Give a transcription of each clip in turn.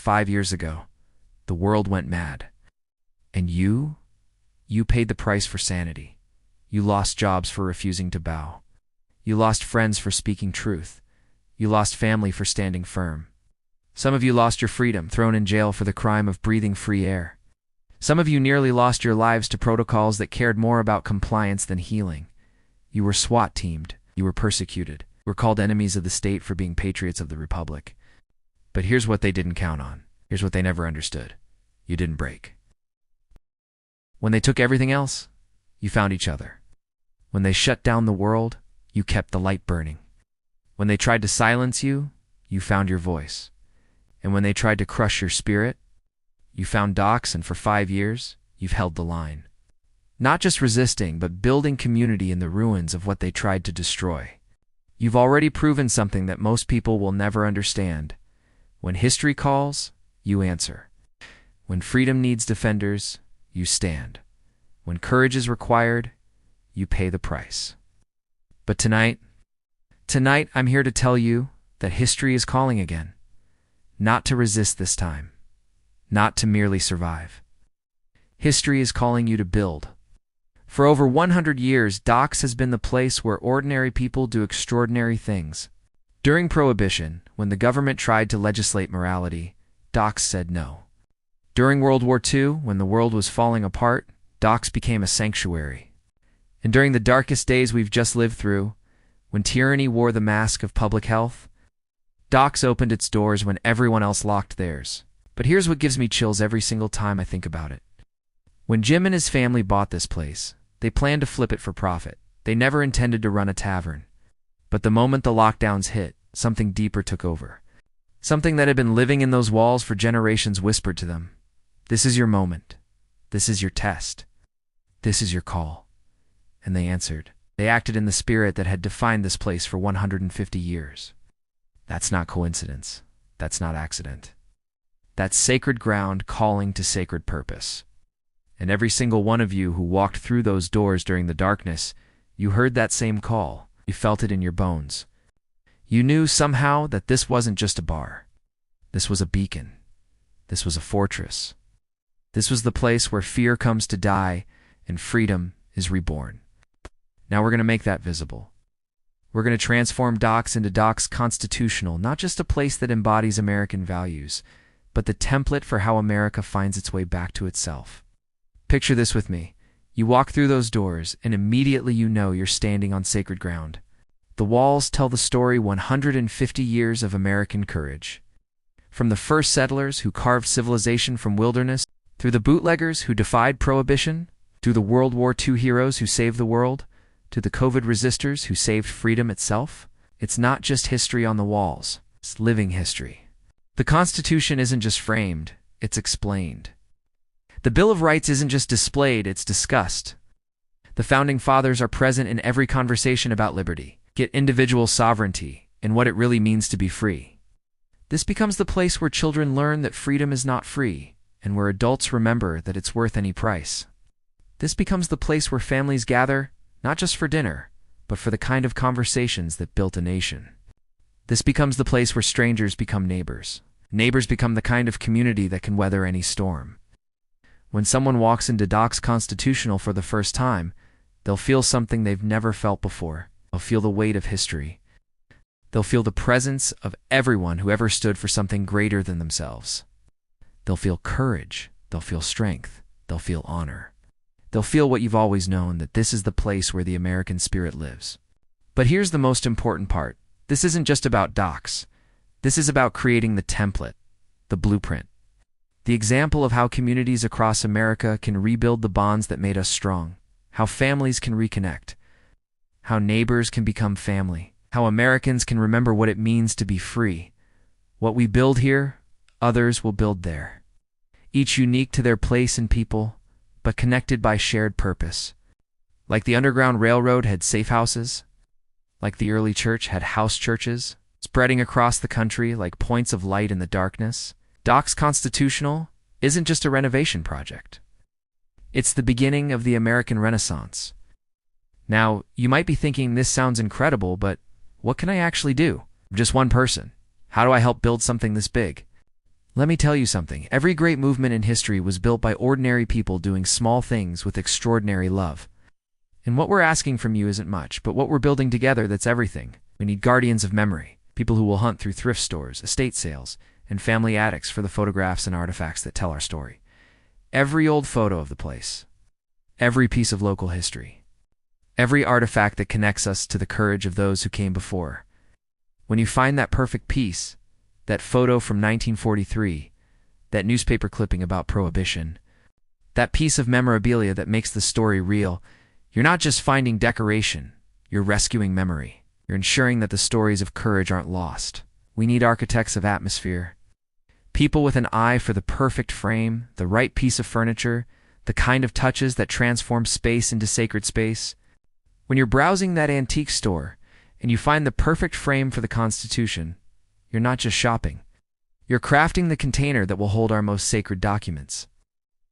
5 years ago, the world went mad. And you paid the price for sanity. You lost jobs for refusing to bow. You lost friends for speaking truth. You lost family for standing firm. Some of you lost your freedom, thrown in jail for the crime of breathing free air. Some of you nearly lost your lives to protocols that cared more about compliance than healing. You were SWAT-teamed. You were persecuted. You were called enemies of the state for being patriots of the Republic. But here's what they didn't count on. Here's what they never understood. You didn't break. When they took everything else, you found each other. When they shut down the world, you kept the light burning. When they tried to silence you, you found your voice. And when they tried to crush your spirit, you found docs, and for 5 years, you've held the line. Not just resisting, but building community in the ruins of what they tried to destroy. You've already proven something that most people will never understand. When history calls, you answer. When freedom needs defenders, you stand. When courage is required, you pay the price. But tonight I'm here to tell you that history is calling again. Not to resist this time. Not to merely survive. History is calling you to build. For over 100 years, docks has been the place where ordinary people do extraordinary things. During Prohibition, when the government tried to legislate morality, docks said no. During World War II, when the world was falling apart, docks became a sanctuary. And during the darkest days we've just lived through, when tyranny wore the mask of public health, docks opened its doors when everyone else locked theirs. But here's what gives me chills every single time I think about it. When Jim and his family bought this place, they planned to flip it for profit. They never intended to run a tavern. But the moment the lockdowns hit, something deeper took over. Something that had been living in those walls for generations whispered to them, "This is your moment. This is your test. This is your call." And they answered. They acted in the spirit that had defined this place for 150 years. That's not coincidence. That's not accident. That's sacred ground calling to sacred purpose. And every single one of you who walked through those doors during the darkness, you heard that same call. You felt it in your bones. You knew somehow that this wasn't just a bar. This was a beacon. This was a fortress. This was the place where fear comes to die and freedom is reborn. Now we're going to make that visible. We're going to transform docks into docks constitutional, not just a place that embodies American values, but the template for how America finds its way back to itself. Picture this with me. You walk through those doors, and immediately you know you're standing on sacred ground. The walls tell the story 150 years of American courage. From the first settlers who carved civilization from wilderness, through the bootleggers who defied Prohibition, through the World War II heroes who saved the world, to the COVID resistors who saved freedom itself, it's not just history on the walls, it's living history. The Constitution isn't just framed, it's explained. The Bill of Rights isn't just displayed, it's discussed. The Founding Fathers are present in every conversation about liberty, get individual sovereignty, and what it really means to be free. This becomes the place where children learn that freedom is not free, and where adults remember that it's worth any price. This becomes the place where families gather, not just for dinner, but for the kind of conversations that built a nation. This becomes the place where strangers become neighbors. Neighbors become the kind of community that can weather any storm. When someone walks into Docks Constitutional for the first time, they'll feel something they've never felt before. They'll feel the weight of history. They'll feel the presence of everyone who ever stood for something greater than themselves. They'll feel courage. They'll feel strength. They'll feel honor. They'll feel what you've always known, that this is the place where the American spirit lives. But here's the most important part. This isn't just about docks. This is about creating the template, the blueprint, the example of how communities across America can rebuild the bonds that made us strong, how families can reconnect, how neighbors can become family, how Americans can remember what it means to be free. What we build here, others will build there. Each unique to their place and people, but connected by shared purpose. Like the Underground Railroad had safe houses, like the early church had house churches, spreading across the country like points of light in the darkness, Docks Constitutional isn't just a renovation project. It's the beginning of the American Renaissance. Now, you might be thinking this sounds incredible, but what can I actually do? I'm just one person. How do I help build something this big? Let me tell you something. Every great movement in history was built by ordinary people doing small things with extraordinary love. And what we're asking from you isn't much, but what we're building together, that's everything. We need guardians of memory, people who will hunt through thrift stores, estate sales, and family attics for the photographs and artifacts that tell our story. Every old photo of the place, every piece of local history, every artifact that connects us to the courage of those who came before. When you find that perfect piece, that photo from 1943, that newspaper clipping about Prohibition, that piece of memorabilia that makes the story real, you're not just finding decoration, you're rescuing memory. You're ensuring that the stories of courage aren't lost. We need architects of atmosphere, people with an eye for the perfect frame, the right piece of furniture, the kind of touches that transform space into sacred space. When you're browsing that antique store and you find the perfect frame for the Constitution, you're not just shopping. You're crafting the container that will hold our most sacred documents.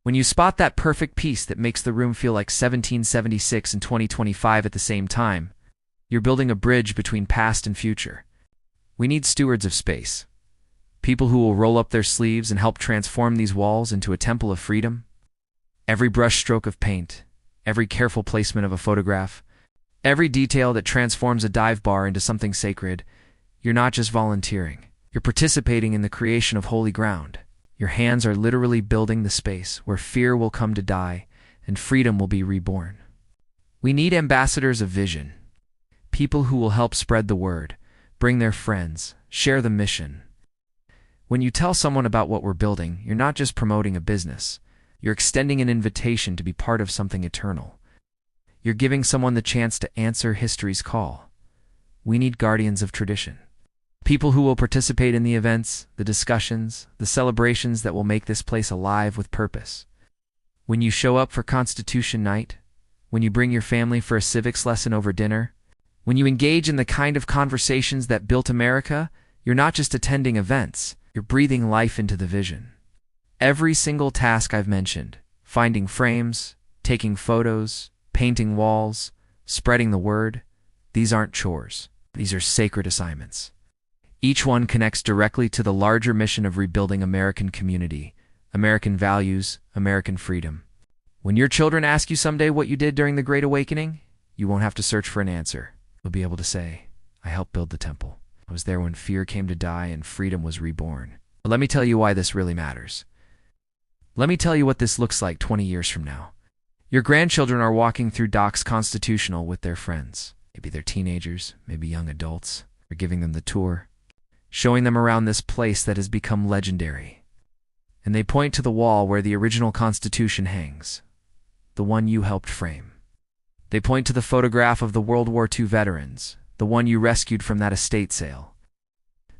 When you spot that perfect piece that makes the room feel like 1776 and 2025 at the same time, you're building a bridge between past and future. We need stewards of space, people who will roll up their sleeves and help transform these walls into a temple of freedom. Every brush stroke of paint, every careful placement of a photograph, every detail that transforms a dive bar into something sacred. You're not just volunteering. You're participating in the creation of holy ground. Your hands are literally building the space where fear will come to die and freedom will be reborn. We need ambassadors of vision, people who will help spread the word, bring their friends, share the mission. When you tell someone about what we're building, you're not just promoting a business. You're extending an invitation to be part of something eternal. You're giving someone the chance to answer history's call. We need guardians of tradition, people who will participate in the events, the discussions, the celebrations that will make this place alive with purpose. When you show up for Constitution Night, when you bring your family for a civics lesson over dinner, when you engage in the kind of conversations that built America, you're not just attending events, you're breathing life into the vision. Every single task I've mentioned, finding frames, taking photos, painting walls, spreading the word, these aren't chores. These are sacred assignments. Each one connects directly to the larger mission of rebuilding American community, American values, American freedom. When your children ask you someday what you did during the Great Awakening, you won't have to search for an answer. You'll be able to say, I helped build the temple. I was there when fear came to die and freedom was reborn. But let me tell you why this really matters. Let me tell you what this looks like 20 years from now. Your grandchildren are walking through Docks Constitutional with their friends. Maybe they're teenagers, maybe young adults. You're giving them the tour, showing them around this place that has become legendary. And they point to the wall where the original Constitution hangs, the one you helped frame. They point to the photograph of the World War II veterans, the one you rescued from that estate sale.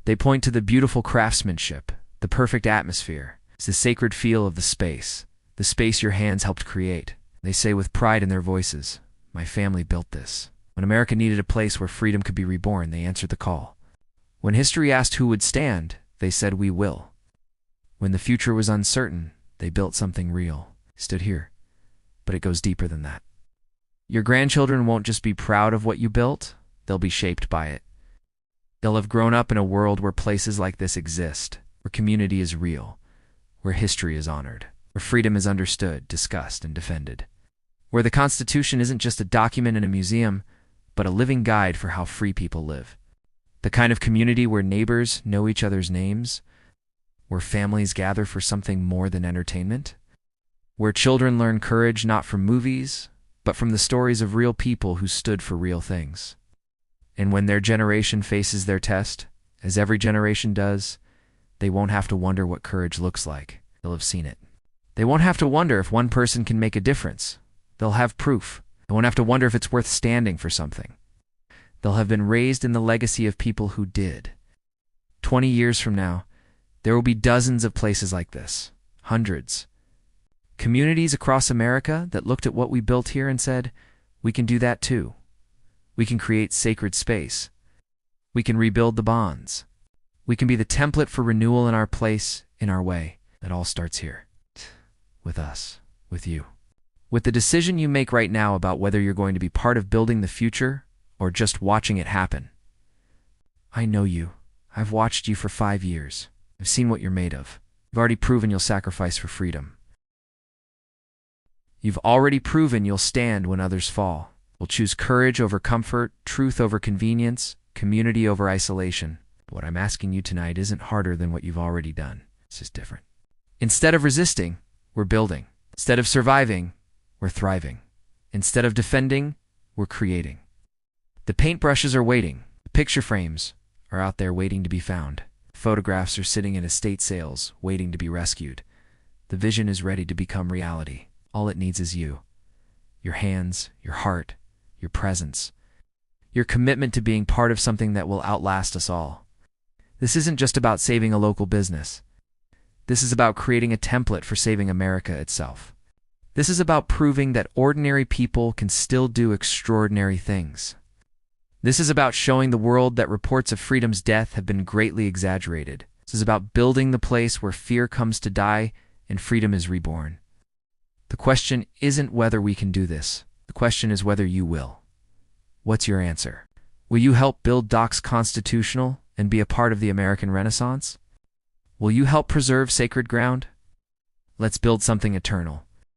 They point to the beautiful craftsmanship, the perfect atmosphere, the sacred feel of the space your hands helped create. They say with pride in their voices, my family built this. When America needed a place where freedom could be reborn, they answered the call. When history asked who would stand, they said we will. When the future was uncertain, they built something real. Stood here. But it goes deeper than that. Your grandchildren won't just be proud of what you built, they'll be shaped by it. They'll have grown up in a world where places like this exist, where community is real, where history is honored, where freedom is understood, discussed, and defended. Where the Constitution isn't just a document in a museum, but a living guide for how free people live. The kind of community where neighbors know each other's names, where families gather for something more than entertainment, where children learn courage not from movies, but from the stories of real people who stood for real things. And when their generation faces their test, as every generation does, they won't have to wonder what courage looks like. They'll have seen it. They won't have to wonder if one person can make a difference. They'll have proof. They won't have to wonder if it's worth standing for something. They'll have been raised in the legacy of people who did. 20 years from now, there will be dozens of places like this, hundreds. Communities across America that looked at what we built here and said, we can do that too. We can create sacred space. We can rebuild the bonds. We can be the template for renewal in our place, in our way. It all starts here. With us, with you. With the decision you make right now about whether you're going to be part of building the future or just watching it happen. I know you. I've watched you for 5 years. I've seen what you're made of. You've already proven you'll sacrifice for freedom. You've already proven you'll stand when others fall. We'll choose courage over comfort, truth over convenience, community over isolation. What I'm asking you tonight isn't harder than what you've already done. It's just different. Instead of resisting, we're building. Instead of surviving, we're thriving. Instead of defending, we're creating. The paintbrushes are waiting. The picture frames are out there waiting to be found. Photographs are sitting in estate sales, waiting to be rescued. The vision is ready to become reality. All it needs is you. Your hands, your heart, your presence. Your commitment to being part of something that will outlast us all. This isn't just about saving a local business. This is about creating a template for saving America itself. This is about proving that ordinary people can still do extraordinary things. This is about showing the world that reports of freedom's death have been greatly exaggerated. This is about building the place where fear comes to die and freedom is reborn. The question isn't whether we can do this. The question is whether you will. What's your answer? Will you help build Doc's Constitutional and be a part of the American Renaissance? Will you help preserve sacred ground? Let's build something eternal.